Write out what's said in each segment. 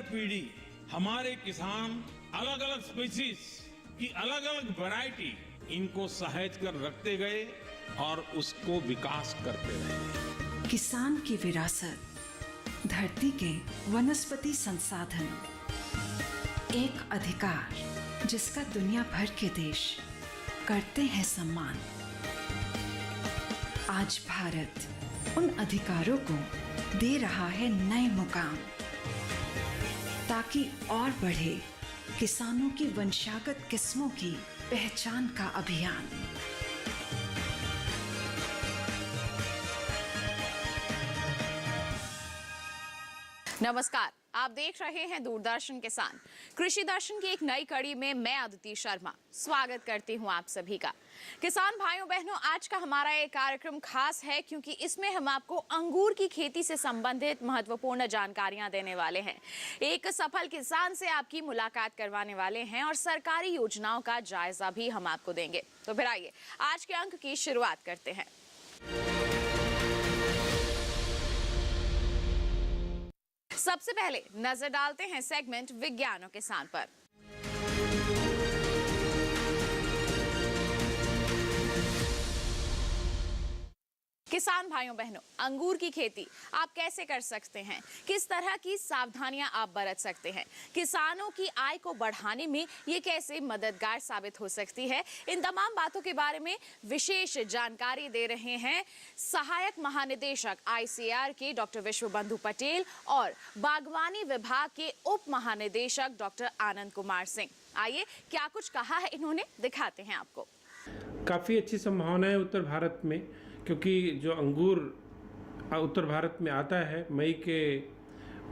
पीढ़ी हमारे किसान अलग अलग स्पीसीज की अलग अलग वैरायटी इनको सहेज कर रखते गए और उसको विकास करते रहे। किसान की विरासत, धरती के वनस्पति संसाधन, एक अधिकार जिसका दुनिया भर के देश करते हैं सम्मान। आज भारत उन अधिकारों को दे रहा है नए मुकाम, ताकि और बढ़े किसानों की वंशागत किस्मों की पहचान का अभियान। नमस्कार, आप देख रहे हैं दूरदर्शन किसान। कृषि दर्शन की एक नई कड़ी में मैं अदिति शर्मा स्वागत करती हूं आप सभी का। किसान भाइयों बहनों, आज का हमारा ये कार्यक्रम खास है क्योंकि इसमें हम आपको अंगूर की खेती से संबंधित महत्वपूर्ण जानकारियां देने वाले हैं। एक सफल किसान से आपकी मुलाकात करवाने वाले हैं और सरकारी योजनाओं का जायजा भी हम आपको देंगे। तो फिर आइए आज के अंक की शुरुआत करते हैं। सबसे पहले नजर डालते हैं सेगमेंट विज्ञान और किसान पर। किसान भाइयों बहनों, अंगूर की खेती आप कैसे कर सकते हैं, किस तरह की सावधानियां आप बरत सकते हैं, किसानों की आय को बढ़ाने में ये कैसे मददगार साबित हो सकती है, इन तमाम बातों के बारे में विशेष जानकारी दे रहे हैं सहायक महानिदेशक ICAR के डॉक्टर विश्वबंधु पटेल और बागवानी विभाग के उप महानिदेशक डॉक्टर आनंद कुमार सिंह। आइए क्या कुछ कहा है इन्होंने, दिखाते हैं आपको। काफ़ी अच्छी संभावना है उत्तर भारत में, क्योंकि जो अंगूर उत्तर भारत में आता है मई के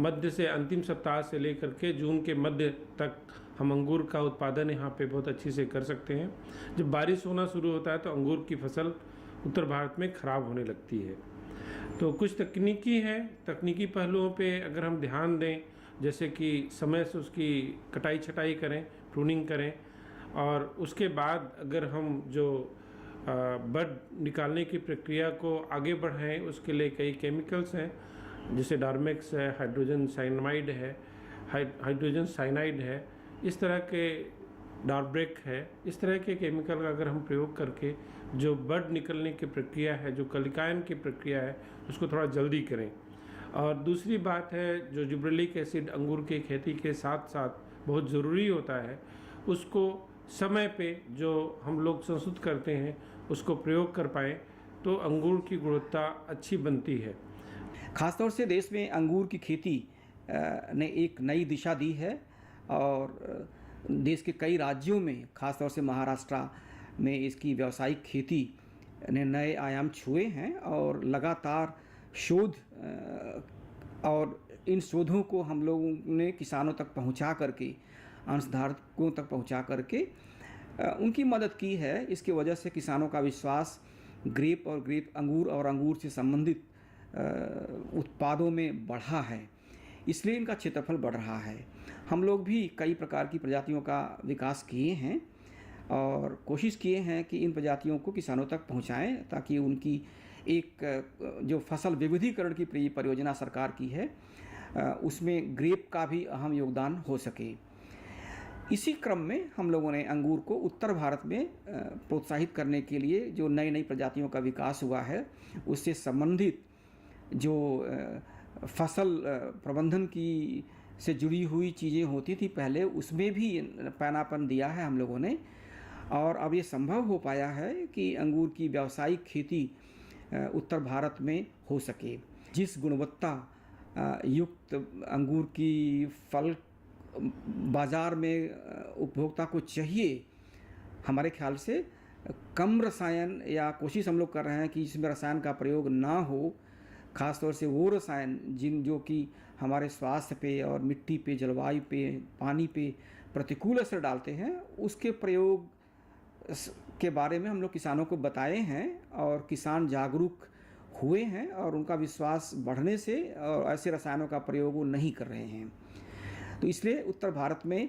मध्य से अंतिम सप्ताह से लेकर के जून के मध्य तक हम अंगूर का उत्पादन यहाँ पे बहुत अच्छी से कर सकते हैं। जब बारिश होना शुरू होता है तो अंगूर की फसल उत्तर भारत में ख़राब होने लगती है। तो कुछ तकनीकी पहलुओं पे अगर हम ध्यान दें, जैसे कि समय से उसकी कटाई छटाई करें, प्रूनिंग करें, और उसके बाद अगर हम जो बड निकालने की प्रक्रिया को आगे बढ़ाएं, उसके लिए कई केमिकल्स हैं, जैसे डार्मेक्स है, हाइड्रोजन साइनाइड है, इस तरह के डार्ब्रेक है, इस तरह के केमिकल का अगर हम प्रयोग करके जो बड निकलने की प्रक्रिया है, जो कलिकायन की प्रक्रिया है, उसको थोड़ा जल्दी करें। और दूसरी बात है, जो जिब्रेलिक एसिड अंगूर की खेती के साथ साथ बहुत ज़रूरी होता है, उसको समय पे जो हम लोग संशोधित करते हैं उसको प्रयोग कर पाएँ तो अंगूर की गुणवत्ता अच्छी बनती है। ख़ासतौर से देश में अंगूर की खेती ने एक नई दिशा दी है और देश के कई राज्यों में, ख़ासतौर से महाराष्ट्र में इसकी व्यावसायिक खेती ने नए आयाम छुए हैं और लगातार शोध और इन शोधों को हम लोगों ने किसानों तक पहुंचा करके, अंशधारकों तक पहुंचा करके उनकी मदद की है। इसकी वजह से किसानों का विश्वास अंगूर और अंगूर से संबंधित उत्पादों में बढ़ा है, इसलिए इनका क्षेत्रफल बढ़ रहा है। हम लोग भी कई प्रकार की प्रजातियों का विकास किए हैं और कोशिश किए हैं कि इन प्रजातियों को किसानों तक पहुंचाएं, ताकि उनकी एक जो फसल विविधीकरण की परियोजना सरकार की है उसमें ग्रेप का भी अहम योगदान हो सके। इसी क्रम में हम लोगों ने अंगूर को उत्तर भारत में प्रोत्साहित करने के लिए जो नई प्रजातियों का विकास हुआ है, उससे संबंधित जो फसल प्रबंधन की से जुड़ी हुई चीज़ें होती थी पहले, उसमें भी पैनापन दिया है हम लोगों ने। और अब ये संभव हो पाया है कि अंगूर की व्यावसायिक खेती उत्तर भारत में हो सके। जिस गुणवत्ता युक्त अंगूर की फल बाज़ार में उपभोक्ता को चाहिए, हमारे ख्याल से कम रसायन, या कोशिश हम लोग कर रहे हैं कि इसमें रसायन का प्रयोग ना हो, ख़ास तौर से वो रसायन जो कि हमारे स्वास्थ्य पे और मिट्टी पे, जलवायु पे, पानी पे प्रतिकूल असर डालते हैं, उसके प्रयोग के बारे में हम लोग किसानों को बताए हैं और किसान जागरूक हुए हैं और उनका विश्वास बढ़ने से और ऐसे रसायनों का प्रयोग वो नहीं कर रहे हैं। तो इसलिए उत्तर भारत में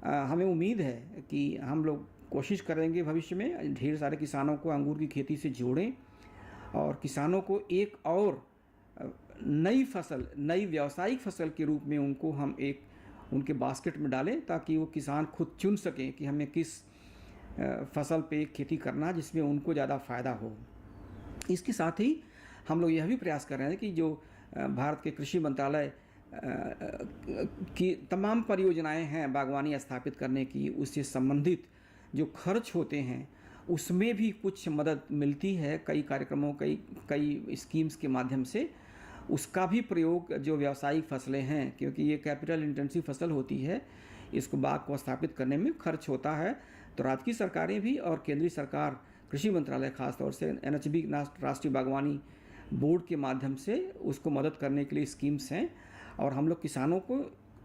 हमें उम्मीद है कि हम लोग कोशिश करेंगे भविष्य में ढेर सारे किसानों को अंगूर की खेती से जोड़ें और किसानों को एक और नई व्यावसायिक फसल के रूप में उनको हम एक उनके बास्केट में डालें, ताकि वो किसान खुद चुन सकें कि हमें किस फसल पे खेती करना जिसमें उनको ज़्यादा फ़ायदा हो। इसके साथ ही हम लोग यह भी प्रयास कर रहे हैं कि जो भारत के कृषि मंत्रालय की तमाम परियोजनाएं हैं बागवानी स्थापित करने की, उससे संबंधित जो खर्च होते हैं उसमें भी कुछ मदद मिलती है कई कार्यक्रमों, कई स्कीम्स के माध्यम से। उसका भी प्रयोग जो व्यावसायिक फसलें हैं, क्योंकि ये कैपिटल इंटेंसिव फसल होती है, इसको बाग को स्थापित करने में खर्च होता है, तो राज्य की सरकारें भी और केंद्रीय सरकार कृषि मंत्रालय खासतौर से NHB राष्ट्रीय बागवानी बोर्ड के माध्यम से उसको मदद करने के लिए स्कीम्स हैं। और हम लोग किसानों को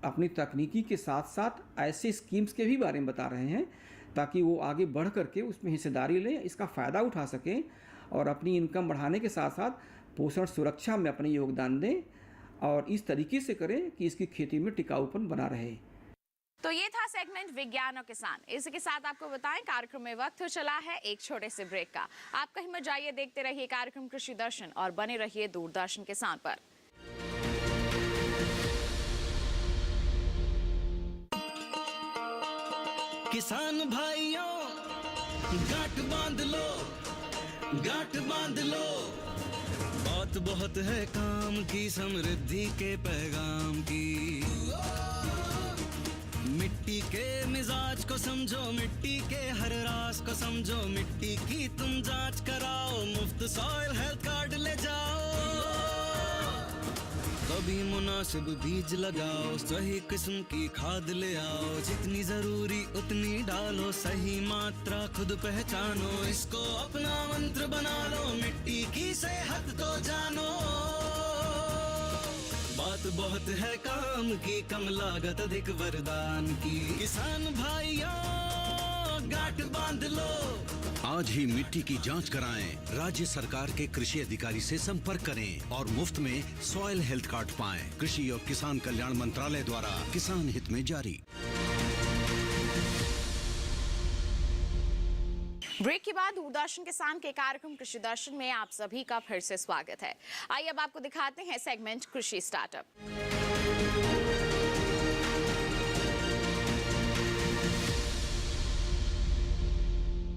अपनी तकनीकी के साथ साथ ऐसे स्कीम्स के भी बारे में बता रहे हैं, ताकि वो आगे बढ़ करके उसमें हिस्सेदारी लें, इसका फ़ायदा उठा सकें और अपनी इनकम बढ़ाने के साथ साथ पोषण सुरक्षा में अपने योगदान दें, और इस तरीके से करें कि इसकी खेती में टिकाऊपन बना रहे। तो ये था सेगमेंट विज्ञान और किसान। इसी के साथ आपको बताएं कार्यक्रम में वक्त हो चला है एक छोटे से ब्रेक का। आप कहीं मत जाइए, देखते रहिए कार्यक्रम कृषि दर्शन और बने रहिए दूरदर्शन किसान पर। किसान भाइयों गांठ बांध लो, गांठ बांध लो, बात बहुत है काम की, समृद्धि के पैगाम की। मिट्टी के मिजाज को समझो, मिट्टी के हर राज को समझो, मिट्टी की तुम जांच कराओ, मुफ्त सॉइल हेल्थ कार्ड ले जाओ। कभी मुनासिब बीज लगाओ, सही किस्म की खाद ले आओ, जितनी जरूरी उतनी डालो, सही मात्रा खुद पहचानो, इसको अपना मंत्र बना लो, मिट्टी की सेहत को जानो। बात बहुत है काम की, कम लागत अधिक वरदान की। किसान भाइयों गांठ बांध लो, आज ही मिट्टी की जांच कराएं। राज्य सरकार के कृषि अधिकारी से संपर्क करें और मुफ्त में सॉइल हेल्थ कार्ड पाएं। कृषि और किसान कल्याण मंत्रालय द्वारा किसान हित में जारी। ब्रेक के बाद दूरदर्शन किसान के कार्यक्रम कृषि दर्शन में आप सभी का फिर से स्वागत है। आइए अब आपको दिखाते हैं सेगमेंट कृषि स्टार्टअप।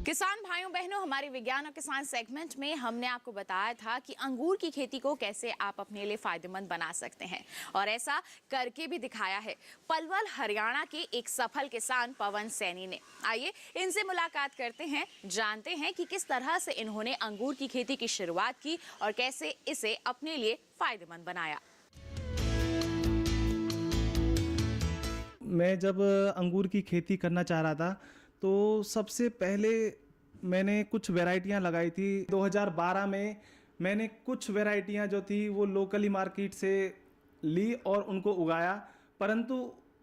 किसान भाइयों बहनों, हमारे विज्ञान और किसान सेगमेंट में हमने आपको बताया था कि अंगूर की खेती को कैसे आप अपने लिए फायदेमंद बना सकते हैं, और ऐसा करके भी दिखाया है पलवल हरियाणा के एक सफल किसान पवन सैनी ने। आइए इनसे मुलाकात करते हैं, जानते हैं कि किस तरह से इन्होंने अंगूर की खेती की शुरुआत की और कैसे इसे अपने लिए फायदेमंद बनाया। मैं जब अंगूर की खेती करना चाह रहा था तो सबसे पहले मैंने कुछ वैरायटियां लगाई थी। 2012 में मैंने कुछ वैरायटियां जो थी वो लोकली मार्केट से ली और उनको उगाया, परंतु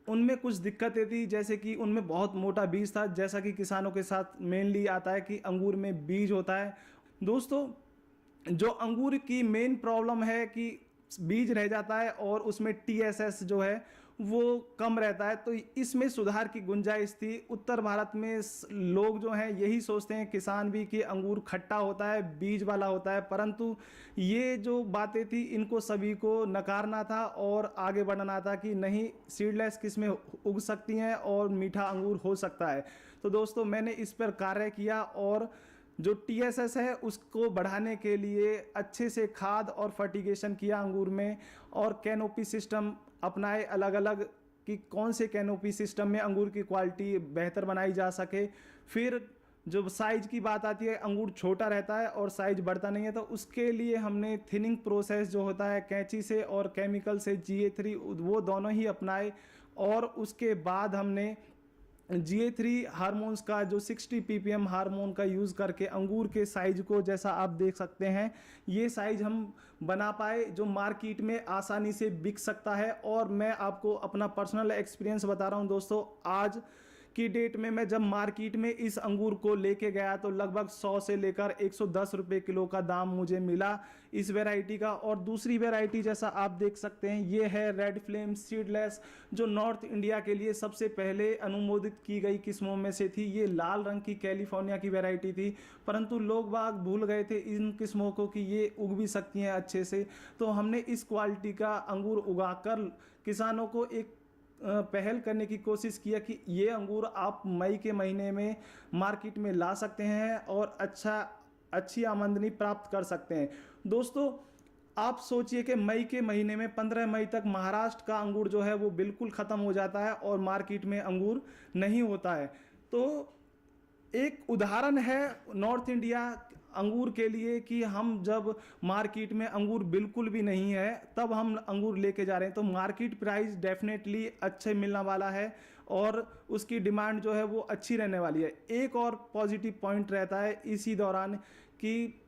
उनमें कुछ दिक्कतें थी, जैसे कि उनमें बहुत मोटा बीज था। जैसा कि किसानों के साथ मेनली आता है कि अंगूर में बीज होता है। दोस्तों, जो अंगूर की मेन प्रॉब्लम है कि बीज रह जाता है और उसमें TSS जो है वो कम रहता है, तो इसमें सुधार की गुंजाइश थी। उत्तर भारत में लोग जो हैं यही सोचते हैं, किसान भी, कि अंगूर खट्टा होता है, बीज वाला होता है, परंतु ये जो बातें थी इनको सभी को नकारना था और आगे बढ़ना था कि नहीं, सीडलेस किस्में उग सकती हैं और मीठा अंगूर हो सकता है। तो दोस्तों, मैंने इस पर कार्य किया और जो TSS है उसको बढ़ाने के लिए अच्छे से खाद और फर्टिगेशन किया अंगूर में, और कैनोपी सिस्टम अपनाए अलग अलग कि कौन से कैनोपी सिस्टम में अंगूर की क्वालिटी बेहतर बनाई जा सके। फिर जो साइज की बात आती है, अंगूर छोटा रहता है और साइज बढ़ता नहीं है, तो उसके लिए हमने थिनिंग प्रोसेस जो होता है कैंची से और केमिकल से GA3 वो दोनों ही अपनाए, और उसके बाद हमने GA3 हार्मोन्स का जो 60 ppm हार्मोन का यूज़ करके अंगूर के साइज को, जैसा आप देख सकते हैं, ये साइज हम बना पाए जो मार्केट में आसानी से बिक सकता है। और मैं आपको अपना पर्सनल एक्सपीरियंस बता रहा हूँ दोस्तों, आज की डेट में मैं जब मार्केट में इस अंगूर को लेके गया तो लगभग 100 से लेकर 110 रुपये किलो का दाम मुझे मिला इस वैरायटी का। और दूसरी वैरायटी जैसा आप देख सकते हैं, ये है रेड फ्लेम सीडलेस, जो नॉर्थ इंडिया के लिए सबसे पहले अनुमोदित की गई किस्मों में से थी। ये लाल रंग की कैलिफोर्निया की वैरायटी थी, परंतु लोग बाग भूल गए थे इन किस्मों को कि ये उग भी सकती हैं अच्छे से। तो हमने इस क्वालिटी का अंगूर उगाकर किसानों को एक पहल करने की कोशिश किया कि ये अंगूर आप मई के महीने में मार्केट में ला सकते हैं और अच्छी आमदनी प्राप्त कर सकते हैं। दोस्तों, आप सोचिए कि मई के महीने में 15 मई तक महाराष्ट्र का अंगूर जो है वो बिल्कुल ख़त्म हो जाता है और मार्केट में अंगूर नहीं होता है। तो एक उदाहरण है नॉर्थ इंडिया अंगूर के लिए कि हम जब मार्केट में अंगूर बिल्कुल भी नहीं है तब हम अंगूर लेके जा रहे हैं, तो मार्केट प्राइस डेफिनेटली अच्छे मिलने वाला है और उसकी डिमांड जो है वो अच्छी रहने वाली है। एक और पॉजिटिव पॉइंट रहता है इसी दौरान कि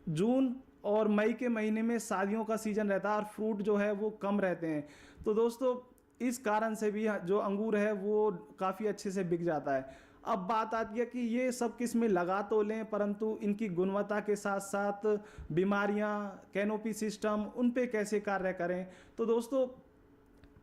जून और मई के महीने में शादियों का सीज़न रहता है और फ्रूट जो है वो कम रहते हैं। तो दोस्तों, इस कारण से भी जो अंगूर है वो काफ़ी अच्छे से बिक जाता है। अब बात आती है कि ये सब किस्में लगा तो लें, परंतु इनकी गुणवत्ता के साथ साथ बीमारियां, कैनोपी सिस्टम, उन पे कैसे कार्य करें। तो दोस्तों,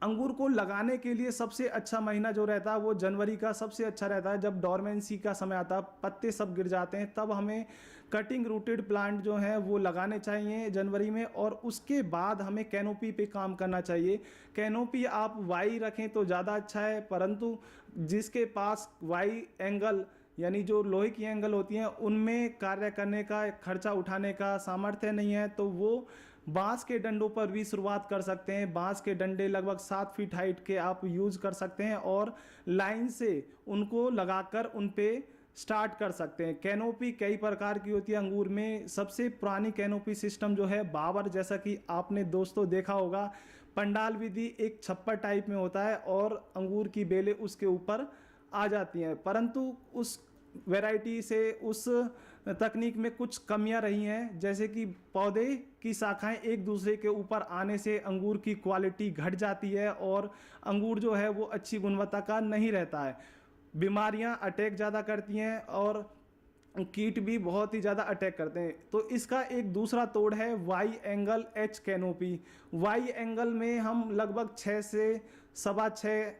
अंगूर को लगाने के लिए सबसे अच्छा महीना जो रहता है वो जनवरी का सबसे अच्छा रहता है। जब डॉर्मेंसी का समय आता है, पत्ते सब गिर जाते हैं, तब हमें कटिंग रूटेड प्लांट जो हैं वो लगाने चाहिए जनवरी में, और उसके बाद हमें कैनोपी पे काम करना चाहिए। कैनोपी आप वाई रखें तो ज़्यादा अच्छा है, परंतु जिसके पास वाई एंगल यानी जो लोहे की एंगल होती हैं उनमें कार्य करने का, खर्चा उठाने का सामर्थ्य नहीं है, तो वो बांस के डंडों पर भी शुरुआत कर सकते हैं। बांस के डंडे लगभग 7 फीट हाइट के आप यूज़ कर सकते हैं और लाइन से उनको लगाकर उन पे स्टार्ट कर सकते हैं। कैनोपी कई प्रकार की होती है अंगूर में। सबसे पुरानी कैनोपी सिस्टम जो है बाबर, जैसा कि आपने दोस्तों देखा होगा, पंडाल विधि एक छप्पर टाइप में होता है और अंगूर की बेलें उसके ऊपर आ जाती हैं, परंतु उस वैरायटी से, उस तकनीक में कुछ कमियां रही हैं, जैसे कि पौधे की शाखाएं एक दूसरे के ऊपर आने से अंगूर की क्वालिटी घट जाती है और अंगूर जो है वो अच्छी गुणवत्ता का नहीं रहता है। बीमारियां अटैक ज़्यादा करती हैं और कीट भी बहुत ही ज़्यादा अटैक करते हैं। तो इसका एक दूसरा तोड़ है Y angle H canopy. Y angle में हम लगभग 6 से 6.25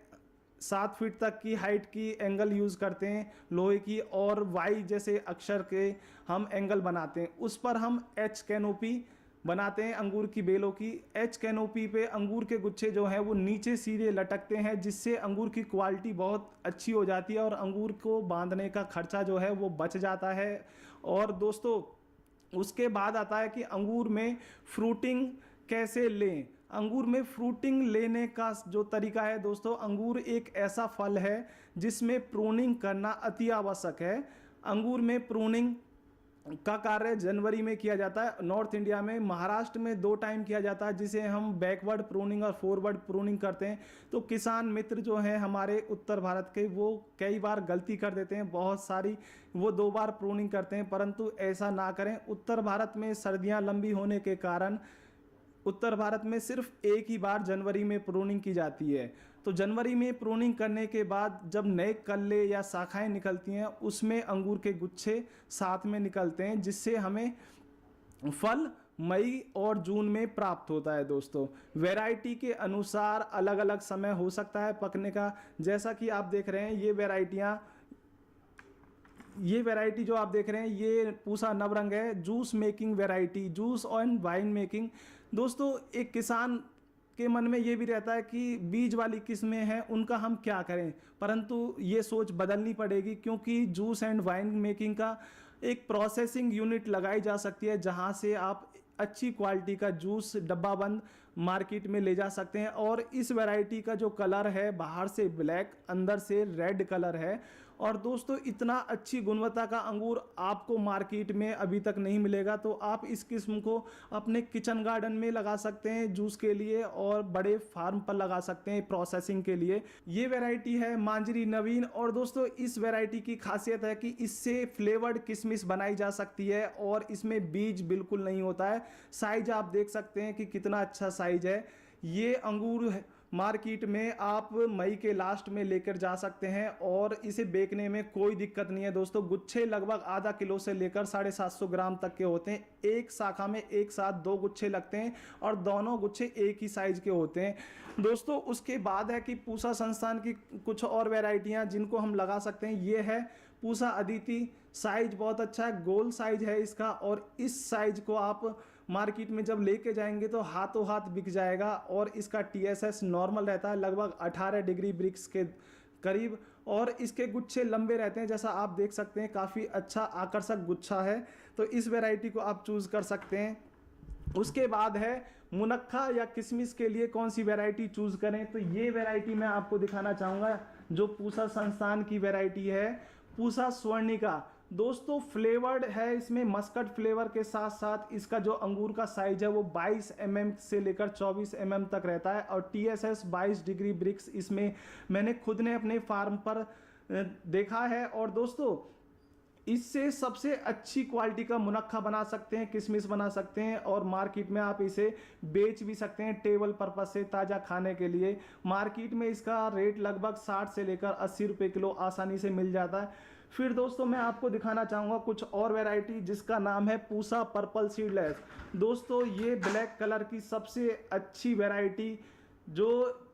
7 फीट तक की हाइट की एंगल यूज़ करते हैं लोहे की, और वाई जैसे अक्षर के हम एंगल बनाते हैं, उस पर हम एच कैनोपी बनाते हैं अंगूर की बेलों की। एच कैनोपी पे अंगूर के गुच्छे जो हैं वो नीचे सीधे लटकते हैं, जिससे अंगूर की क्वालिटी बहुत अच्छी हो जाती है और अंगूर को बांधने का खर्चा जो है वो बच जाता है। और दोस्तों, उसके बाद आता है कि अंगूर में फ्रूटिंग कैसे लें। अंगूर में फ्रूटिंग लेने का जो तरीका है दोस्तों, अंगूर एक ऐसा फल है जिसमें प्रूनिंग करना अति आवश्यक है। अंगूर में प्रूनिंग का कार्य जनवरी में किया जाता है। नॉर्थ इंडिया में, महाराष्ट्र में 2 टाइम किया जाता है, जिसे हम बैकवर्ड प्रूनिंग और फॉरवर्ड प्रूनिंग करते हैं। तो किसान मित्र जो हैं हमारे उत्तर भारत के, वो कई बार गलती कर देते हैं, बहुत सारी वो 2 बार प्रूनिंग करते हैं, परंतु ऐसा ना करें। उत्तर भारत में सर्दियाँ लंबी होने के कारण उत्तर भारत में सिर्फ एक ही बार जनवरी में प्रूनिंग की जाती है। तो जनवरी में प्रूनिंग करने के बाद जब नए कल्ले या शाखाएं निकलती हैं, उसमें अंगूर के गुच्छे साथ में निकलते हैं, जिससे हमें फल मई और जून में प्राप्त होता है। दोस्तों, वैरायटी के अनुसार अलग अलग समय हो सकता है पकने का। जैसा कि आप देख रहे हैं, ये वैरायटी जो आप देख रहे हैं, ये पूसा नवरंग है, juice making variety, juice and wine making. दोस्तों, एक किसान के मन में ये भी रहता है कि बीज वाली किस्में हैं, उनका हम क्या करें, परंतु ये सोच बदलनी पड़ेगी, क्योंकि जूस एंड वाइन मेकिंग का एक प्रोसेसिंग यूनिट लगाई जा सकती है, जहां से आप अच्छी क्वालिटी का जूस डब्बा बंद मार्केट में ले जा सकते हैं। और इस वैरायटी का जो कलर है, बाहर से ब्लैक, अंदर से रेड कलर है। और दोस्तों, इतना अच्छी गुणवत्ता का अंगूर आपको मार्केट में अभी तक नहीं मिलेगा। तो आप इस किस्म को अपने किचन गार्डन में लगा सकते हैं जूस के लिए, और बड़े फार्म पर लगा सकते हैं प्रोसेसिंग के लिए। ये वैरायटी है मांजरी नवीन। और दोस्तों, इस वैरायटी की खासियत है कि इससे फ्लेवर्ड किशमिश बनाई जा सकती है और इसमें बीज बिल्कुल नहीं होता है। साइज आप देख सकते हैं कि कितना अच्छा साइज है। ये अंगूर मार्केट में आप मई के लास्ट में लेकर जा सकते हैं और इसे बेचने में कोई दिक्कत नहीं है। दोस्तों, गुच्छे लगभग आधा किलो से लेकर 750 ग्राम तक के होते हैं। एक शाखा में एक साथ 2 गुच्छे लगते हैं और दोनों गुच्छे एक ही साइज के होते हैं। दोस्तों, उसके बाद है कि पूसा संस्थान की कुछ और वैरायटियां जिनको हम लगा सकते हैं। ये है पूसा अदिति, साइज बहुत अच्छा है, गोल साइज है इसका, और इस साइज को आप मार्केट में जब लेके जाएंगे तो हाथों हाथ बिक जाएगा। और इसका TSS नॉर्मल रहता है लगभग 18 डिग्री ब्रिक्स के करीब, और इसके गुच्छे लंबे रहते हैं, जैसा आप देख सकते हैं काफ़ी अच्छा आकर्षक गुच्छा है। तो इस वैरायटी को आप चूज़ कर सकते हैं। उसके बाद है मुनक्खा या किशमिश के लिए कौन सी वैरायटी चूज़ करें, तो ये वैरायटी मैं आपको दिखाना चाहूँगा जो पूसा संस्थान की वैरायटी है, पूसा स्वर्णिका। दोस्तों फ्लेवर्ड है, इसमें मस्कट फ्लेवर के साथ साथ इसका जो अंगूर का साइज है वो 22 mm से लेकर 24 mm तक रहता है, और TSS 22 डिग्री ब्रिक्स इसमें मैंने खुद ने अपने फार्म पर देखा है। और दोस्तों इससे सबसे अच्छी क्वालिटी का मुनक्खा बना सकते हैं, किशमिश बना सकते हैं, और मार्केट में आप इसे बेच भी सकते हैं टेबल पर्पज से ताज़ा खाने के लिए। मार्केट में इसका रेट लगभग 60 से लेकर 80 रुपये किलो आसानी से मिल जाता है। फिर दोस्तों मैं आपको दिखाना चाहूँगा कुछ और वैरायटी जिसका नाम है पूसा पर्पल सीडलेस। दोस्तों ये ब्लैक कलर की सबसे अच्छी वैरायटी जो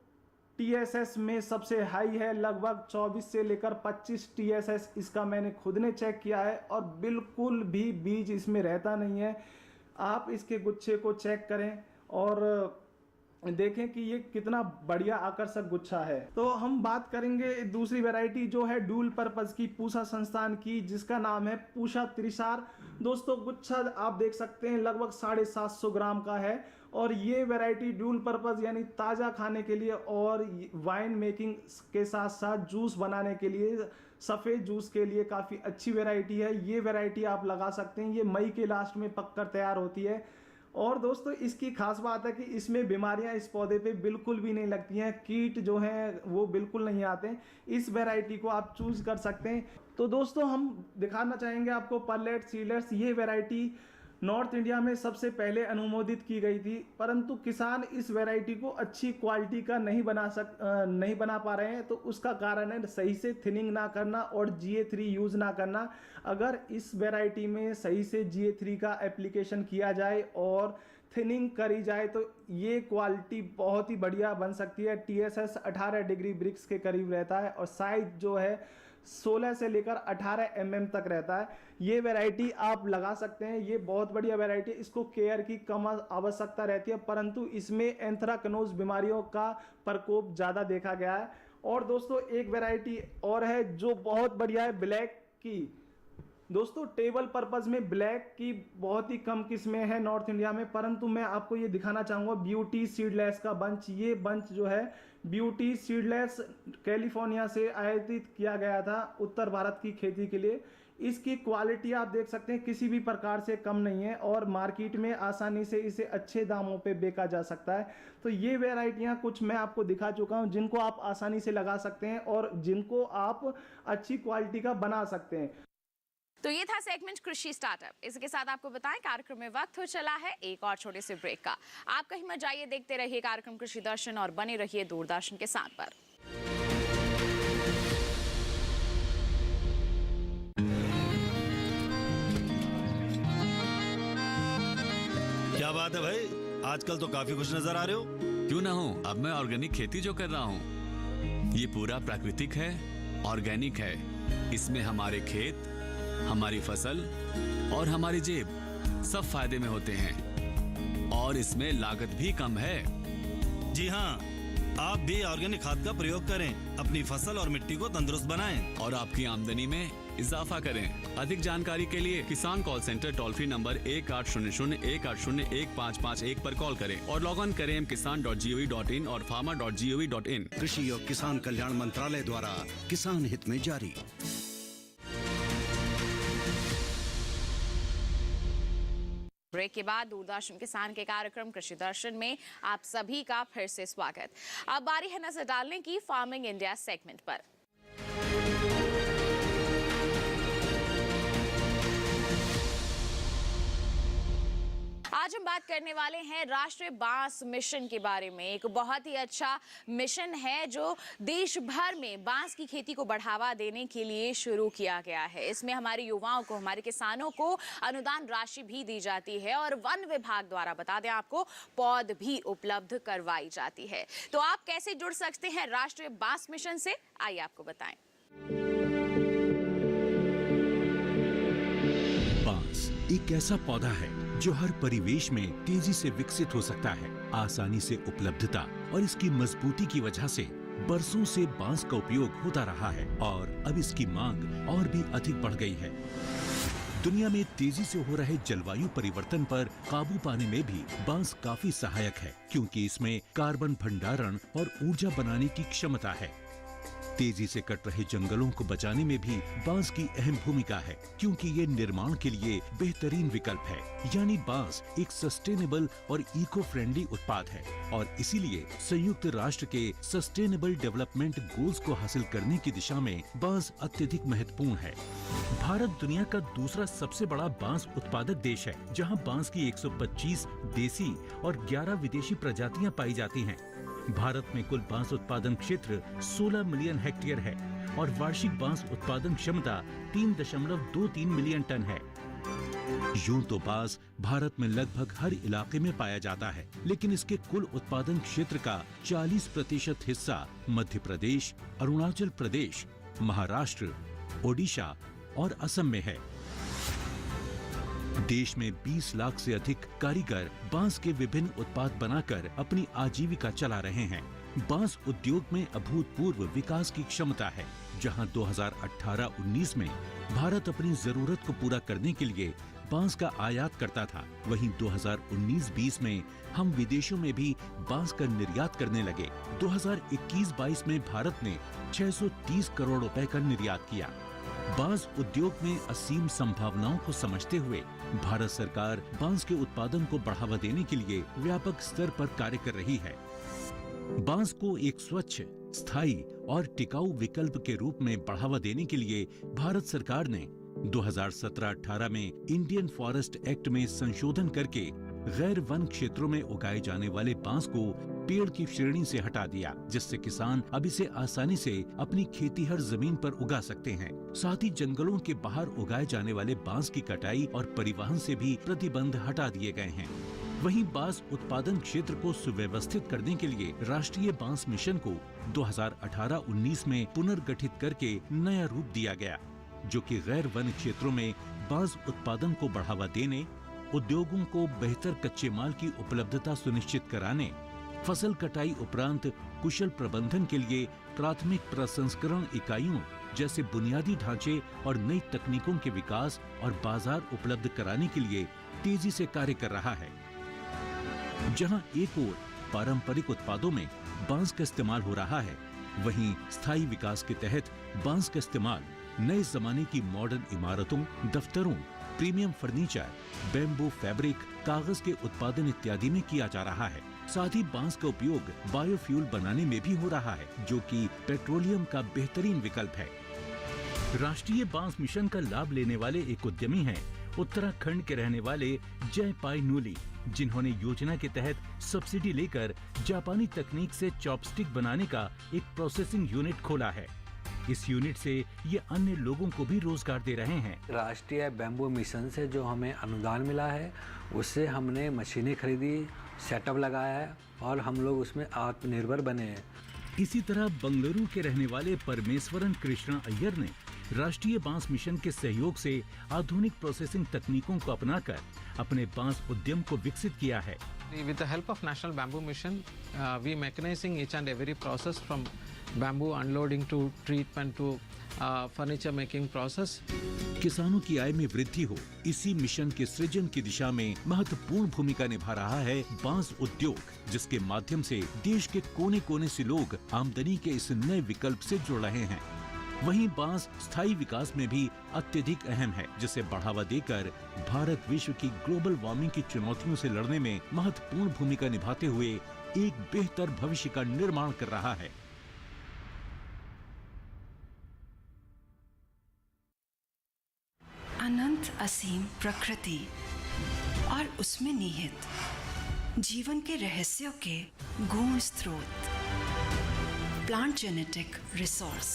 TSS में सबसे हाई है, लगभग 24 से लेकर 25 TSS इसका मैंने खुद ने चेक किया है, और बिल्कुल भी बीज इसमें रहता नहीं है। आप इसके गुच्छे को चेक करें और देखें कि ये कितना बढ़िया आकर्षक गुच्छा है। तो हम बात करेंगे दूसरी वैरायटी जो है डुअल पर्पज की पूसा संस्थान की, जिसका नाम है पूसा त्रिसार। दोस्तों गुच्छा आप देख सकते हैं लगभग 750 ग्राम का है, और ये वैरायटी डुअल पर्पज यानी ताज़ा खाने के लिए और वाइन मेकिंग के साथ साथ जूस बनाने के लिए, सफ़ेद जूस के लिए काफ़ी अच्छी वैरायटी है। ये वैरायटी आप लगा सकते हैं, ये मई के लास्ट में पककर तैयार होती है। और दोस्तों इसकी खास बात है कि इसमें बीमारियां इस पौधे पे बिल्कुल भी नहीं लगती हैं, कीट जो हैं वो बिल्कुल नहीं आते हैं। इस वैरायटी को आप चूज़ कर सकते हैं। तो दोस्तों हम दिखाना चाहेंगे आपको पर्लेट सीडलेस। ये वैरायटी नॉर्थ इंडिया में सबसे पहले अनुमोदित की गई थी, परंतु किसान इस वैरायटी को अच्छी क्वालिटी का नहीं बना पा रहे हैं। तो उसका कारण है सही से थिनिंग ना करना और GA3 यूज़ ना करना। अगर इस वैरायटी में सही से GA3 का एप्लीकेशन किया जाए और थिनिंग करी जाए तो ये क्वालिटी बहुत ही बढ़िया बन सकती है। TSS 18 डिग्री ब्रिक्स के करीब रहता है, और साइज जो है 16 से लेकर 18 mm तक रहता है। ये वैरायटी आप लगा सकते हैं, ये बहुत बढ़िया वैरायटी है। इसको केयर की कम आवश्यकता रहती है, परंतु इसमें एंथ्राकनोज बीमारियों का प्रकोप ज़्यादा देखा गया है। और दोस्तों एक वैरायटी और है जो बहुत बढ़िया है ब्लैक की। दोस्तों टेबल पर्पज में ब्लैक की बहुत ही कम किस्में हैं नॉर्थ इंडिया में, परंतु मैं आपको ये दिखाना चाहूँगा ब्यूटी सीडलेस का बंच। ये बंच जो है ब्यूटी सीडलेस कैलिफोर्निया से आयातित किया गया था उत्तर भारत की खेती के लिए। इसकी क्वालिटी आप देख सकते हैं किसी भी प्रकार से कम नहीं है, और मार्केट में आसानी से इसे अच्छे दामों पे बेचा जा सकता है। तो ये वैरायटियाँ कुछ मैं आपको दिखा चुका हूँ जिनको आप आसानी से लगा सकते हैं और जिनको आप अच्छी क्वालिटी का बना सकते हैं। तो ये था सेगमेंट कृषि स्टार्टअप। इसके साथ आपको बताएं कार्यक्रम में वक्त हो चला है एक और छोटे से ब्रेक का। आप कहीं मत जाइए, देखते रहिए कार्यक्रम कृषि दर्शन और बने रहिए दूरदर्शन के साथ पर। क्या बात है भाई, आजकल तो काफी खुश नजर आ रहे हो। क्यों ना हो, अब मैं ऑर्गेनिक खेती जो कर रहा हूँ ये पूरा प्राकृतिक है, ऑर्गेनिक है। इसमें हमारे खेत, हमारी फसल और हमारी जेब सब फायदे में होते हैं, और इसमें लागत भी कम है। जी हाँ, आप भी ऑर्गेनिक खाद का प्रयोग करें, अपनी फसल और मिट्टी को तंदुरुस्त बनाएं और आपकी आमदनी में इजाफा करें। अधिक जानकारी के लिए किसान call centre toll free number 1800-180-1551 पर कॉल करें और लॉग ऑन करें kisan.gov.in और farmer.gov.in। कृषि और किसान कल्याण मंत्रालय द्वारा किसान हित में जारी। ब्रेक के बाद दूरदर्शन किसान के कार्यक्रम कृषि दर्शन में आप सभी का फिर से स्वागत। अब बारी है नजर डालने की फार्मिंग इंडिया सेगमेंट पर। आज हम बात करने वाले हैं राष्ट्रीय बांस मिशन के बारे में। एक बहुत ही अच्छा मिशन है जो देश भर में बांस की खेती को बढ़ावा देने के लिए शुरू किया गया है। इसमें हमारे युवाओं को, हमारे किसानों को अनुदान राशि भी दी जाती है और वन विभाग द्वारा, बता दें आपको, पौध भी उपलब्ध करवाई जाती है। तो आप कैसे जुड़ सकते हैं राष्ट्रीय बांस मिशन से, आइए आपको बताएं। बांस एक ऐसा पौधा है जो हर परिवेश में तेजी से विकसित हो सकता है। आसानी से उपलब्धता और इसकी मजबूती की वजह से बरसों से बांस का उपयोग होता रहा है और अब इसकी मांग और भी अधिक बढ़ गई है। दुनिया में तेजी से हो रहे जलवायु परिवर्तन पर काबू पाने में भी बांस काफी सहायक है, क्योंकि इसमें कार्बन भंडारण और ऊर्जा बनाने की क्षमता है। तेजी से कट रहे जंगलों को बचाने में भी बांस की अहम भूमिका है, क्योंकि ये निर्माण के लिए बेहतरीन विकल्प है। यानी बांस एक सस्टेनेबल और इको फ्रेंडली उत्पाद है और इसीलिए संयुक्त राष्ट्र के सस्टेनेबल डेवलपमेंट गोल्स को हासिल करने की दिशा में बांस अत्यधिक महत्वपूर्ण है। भारत दुनिया का दूसरा सबसे बड़ा बांस उत्पादक देश है, जहाँ बांस की 125 देसी और 11 विदेशी प्रजातियां पाई जाती हैं। भारत में कुल बांस उत्पादन क्षेत्र 16 मिलियन हेक्टेयर है और वार्षिक बांस उत्पादन क्षमता 3.23 मिलियन टन है। यूं तो बांस भारत में लगभग हर इलाके में पाया जाता है, लेकिन इसके कुल उत्पादन क्षेत्र का 40% हिस्सा मध्य प्रदेश, अरुणाचल प्रदेश, महाराष्ट्र, ओडिशा और असम में है। देश में 20 लाख से अधिक कारीगर बांस के विभिन्न उत्पाद बनाकर अपनी आजीविका चला रहे हैं। बांस उद्योग में अभूतपूर्व विकास की क्षमता है, जहां 2018-19 में भारत अपनी जरूरत को पूरा करने के लिए बांस का आयात करता था, वहीं 2019-20 में हम विदेशों में भी बांस का निर्यात करने लगे। 2021-22 में भारत ने 630 करोड़ रुपए का निर्यात किया। बांस उद्योग में असीम संभावनाओं को समझते हुए भारत सरकार बांस के उत्पादन को बढ़ावा देने के लिए व्यापक स्तर पर कार्य कर रही है। बांस को एक स्वच्छ, स्थायी और टिकाऊ विकल्प के रूप में बढ़ावा देने के लिए भारत सरकार ने 2017-18 में इंडियन फॉरेस्ट एक्ट में संशोधन करके गैर वन क्षेत्रों में उगाए जाने वाले बांस को पेड़ की श्रेणी से हटा दिया, जिससे किसान अब इसे आसानी से अपनी खेतीहर जमीन पर उगा सकते हैं। साथ ही जंगलों के बाहर उगाए जाने वाले बांस की कटाई और परिवहन से भी प्रतिबंध हटा दिए गए हैं। वहीं बांस उत्पादन क्षेत्र को सुव्यवस्थित करने के लिए राष्ट्रीय बांस मिशन को 2018-19 में पुनर्गठित करके नया रूप दिया गया, जो कि गैर वन क्षेत्रों में बांस उत्पादन को बढ़ावा देने, उद्योगों को बेहतर कच्चे माल की उपलब्धता सुनिश्चित कराने, फसल कटाई उपरांत कुशल प्रबंधन के लिए प्राथमिक प्रसंस्करण इकाइयों जैसे बुनियादी ढांचे और नई तकनीकों के विकास और बाजार उपलब्ध कराने के लिए तेजी से कार्य कर रहा है। जहां एक ओर पारंपरिक उत्पादों में बांस का इस्तेमाल हो रहा है, वहीं स्थायी विकास के तहत बांस का इस्तेमाल नए जमाने की मॉडर्न इमारतों, दफ्तरों, प्रीमियम फर्नीचर, बैम्बू फैब्रिक, कागज के उत्पादन इत्यादि में किया जा रहा है। साथ ही बांस का उपयोग बायोफ्यूल बनाने में भी हो रहा है, जो कि पेट्रोलियम का बेहतरीन विकल्प है। राष्ट्रीय बांस मिशन का लाभ लेने वाले एक उद्यमी हैं उत्तराखंड के रहने वाले जय पाई नूली, जिन्होंने योजना के तहत सब्सिडी लेकर जापानी तकनीक से चॉपस्टिक बनाने का एक प्रोसेसिंग यूनिट खोला है। इस यूनिट से ये अन्य लोगों को भी रोजगार दे रहे हैं। राष्ट्रीय बैम्बू मिशन से जो हमें अनुदान मिला है, उससे हमने मशीनें खरीदी, सेटअप लगाया है और हम लोग उसमें आत्मनिर्भर बने हैं। इसी तरह बंगलुरु के रहने वाले परमेश्वरन कृष्णा अय्यर ने राष्ट्रीय बांस मिशन के सहयोग से आधुनिक प्रोसेसिंग तकनीकों को अपनाकर अपने बांस उद्यम को विकसित किया है। With the help of National Bamboo Mission, we mechanizing each and every process from bamboo unloading to treatment to furniture making process. किसानों की आय में वृद्धि हो, इसी मिशन के सृजन की दिशा में महत्वपूर्ण भूमिका निभा रहा है बांस उद्योग, जिसके माध्यम से देश के कोने-कोने से लोग आमदनी के इस नए विकल्प से जुड़ रहे हैं। वहीं बांस स्थायी विकास में भी अत्यधिक अहम है, जिसे बढ़ावा देकर भारत विश्व की ग्लोबल वार्मिंग की चुनौतियों से लड़ने में महत्वपूर्ण भूमिका निभाते हुए एक बेहतर भविष्य का निर्माण कर रहा है। अनंत असीम प्रकृति और उसमें निहित जीवन के रहस्यों के गूढ़ स्रोत, प्लांट जेनेटिक रिसोर्स।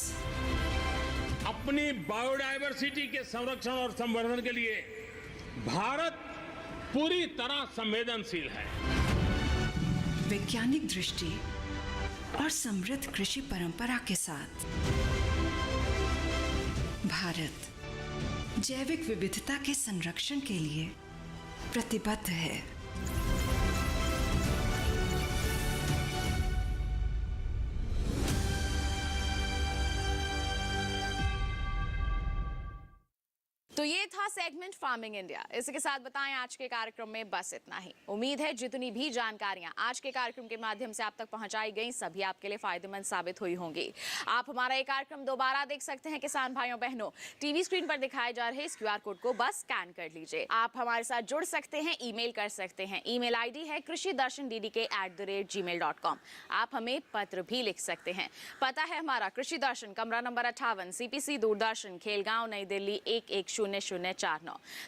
अपनी बायोडायवर्सिटी के संरक्षण और संवर्धन के लिए भारत पूरी तरह संवेदनशील है। वैज्ञानिक दृष्टि और समृद्ध कृषि परंपरा के साथ भारत जैविक विविधता के संरक्षण के लिए प्रतिबद्ध है। तो ये था सेगमेंट फार्मिंग इंडिया। इसी के साथ बताएं आज के कार्यक्रम में बस इतना ही। उम्मीद है जितनी भी जानकारियां आज के कार्यक्रम के माध्यम से आप तक पहुंचाई गई सभी आपके लिए फायदेमंद साबित हुई होंगी। आप हमारा ये कार्यक्रम दोबारा देख सकते हैं किसान भाइयों बहनों। टीवी स्क्रीन पर दिखाए जा रहे इस QR कोड को बस स्कैन कर लीजिए। आप हमारे साथ जुड़ सकते हैं, ईमेल कर सकते हैं। ईमेल ID है krishidarshandddk@gmail.com। आप हमें पत्र भी लिख सकते हैं। पता है हमारा कृषि दर्शन, कमरा नंबर 58, CPC दूरदर्शन, खेलगांव, नई दिल्ली 110049।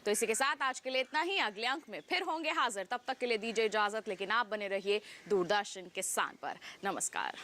तो इसी के साथ आज के लिए इतना ही। अगले अंक में फिर होंगे हाजिर। तब तक के लिए दीजिए इजाजत, लेकिन आप बने रहिए दूरदर्शन किसान पर। नमस्कार।